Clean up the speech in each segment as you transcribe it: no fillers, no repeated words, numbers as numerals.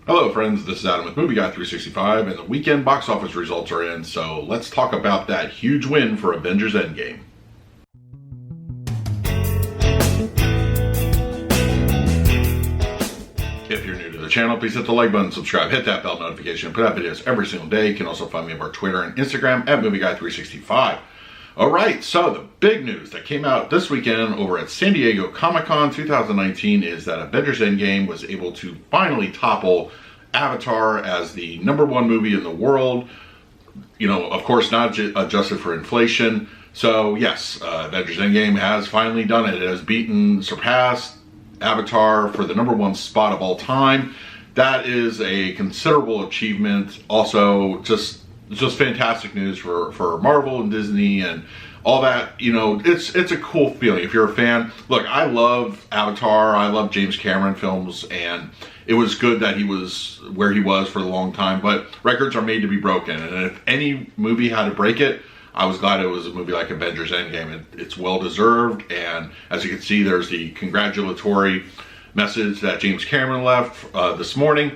Hello friends, this is Adam with Movie Guy 365, and the weekend box office results are in, so let's talk about that huge win for Avengers Endgame. If you're new to the channel, please hit the like button, subscribe, hit that bell notification, put out videos every single day. You can also find me on our Twitter and Instagram at Movie Guy 365. Alright, so the big news that came out this weekend over at San Diego Comic-Con 2019 is that Avengers Endgame was able to finally topple Avatar as the #1 movie in the world. You know, of course, not adjusted for inflation. So yes, Avengers Endgame has finally done it. It has surpassed Avatar for the #1 spot of all time. That is a considerable achievement. Also, just fantastic news for Marvel and Disney and all that. You know, it's a cool feeling if you're a fan. Look, I love Avatar. I love James Cameron films, and it was good that he was where he was for a long time. But records are made to be broken, and if any movie had to break it, I was glad it was a movie like Avengers Endgame. It's well deserved, and as you can see, there's the congratulatory message that James Cameron left this morning.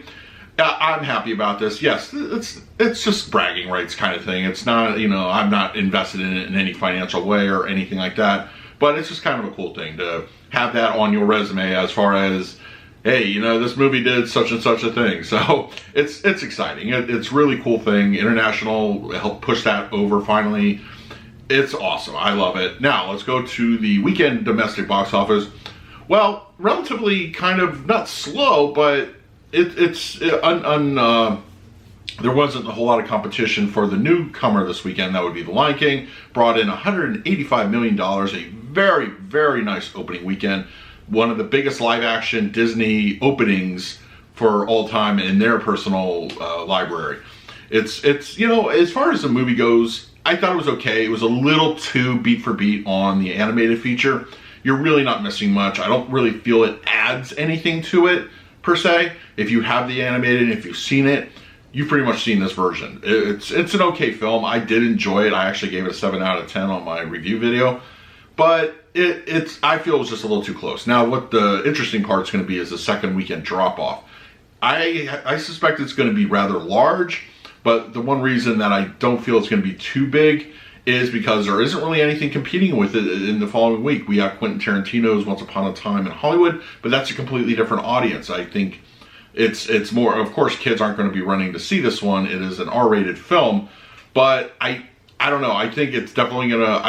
I'm happy about this. Yes, it's just bragging rights kind of thing. It's not, you know, I'm not invested in it in any financial way or anything like that. But it's just kind of a cool thing to have that on your resume as far as, hey, you know, this movie did such and such a thing. So it's exciting. It's a really cool thing. International helped push that over finally. It's awesome. I love it. Now let's go to the weekend domestic box office. Well, relatively kind of not slow, but there wasn't a whole lot of competition for the newcomer this weekend. That would be The Lion King. Brought in $185 million, a very, very nice opening weekend. One of the biggest live-action Disney openings for all time in their personal library. It's you know, as far as the movie goes, I thought it was okay. It was a little too beat for beat on the animated feature. You're really not missing much. I don't really feel it adds anything to it, per se. If you have the animated, if you've seen it, you've pretty much seen this version. It's an okay film. I did enjoy it. I actually gave it a 7 out of 10 on my review video. But I feel it was just a little too close. Now, what the interesting part's going to be is the second weekend drop-off. I suspect it's going to be rather large, but the one reason that I don't feel it's going to be too big is because there isn't really anything competing with it in the following week. We have Quentin Tarantino's Once Upon a Time in Hollywood, but that's a completely different audience. I think it's more, of course, kids aren't going to be running to see this one. It is an R-rated film, but I don't know. I think it's definitely gonna.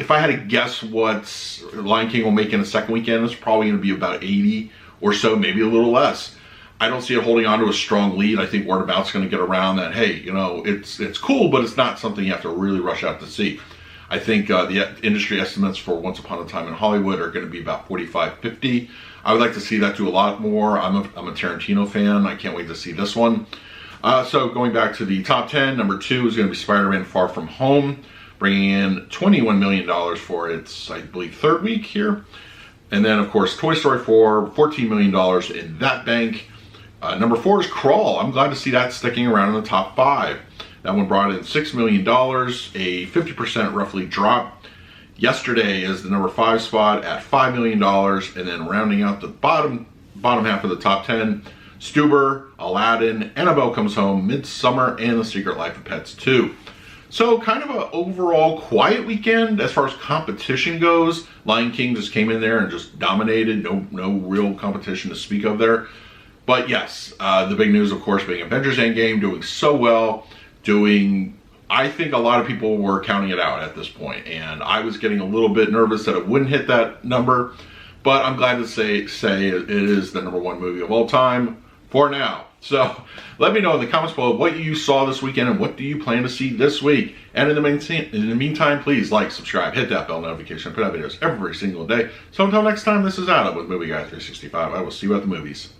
If I had to guess what Lion King will make in the second weekend, it's probably gonna be about 80 or so, maybe a little less. I don't see it holding on to a strong lead. I think word of mouth's going to get around that, hey, you know, it's cool, but it's not something you have to really rush out to see. I think the industry estimates for Once Upon a Time in Hollywood are going to be about 45, 50. I would like to see that do a lot more. I'm a Tarantino fan. I can't wait to see this one. So going back to the top 10, number 2 is going to be Spider-Man Far From Home, bringing in $21 million for its, I believe, third week here. And then, of course, Toy Story 4, $14 million in that bank. Number 4 is Crawl. I'm glad to see that sticking around in the top 5. That one brought in $6 million, a 50% roughly drop. Yesterday is the number 5 spot at $5 million, and then rounding out the bottom half of the top 10, Stuber, Aladdin, Annabelle Comes Home, Midsummer, and The Secret Life of Pets 2. So kind of an overall quiet weekend as far as competition goes. Lion King just came in there and just dominated. No real competition to speak of there. But yes, the big news, of course, being Avengers Endgame doing so well, I think a lot of people were counting it out at this point, and I was getting a little bit nervous that it wouldn't hit that number, but I'm glad to say it is the #1 movie of all time for now. So let me know in the comments below what you saw this weekend and what do you plan to see this week. And in the meantime, please like, subscribe, hit that bell notification, put out videos every single day. So until next time, this is Adam with Movie Guy 365. I will see you at the movies.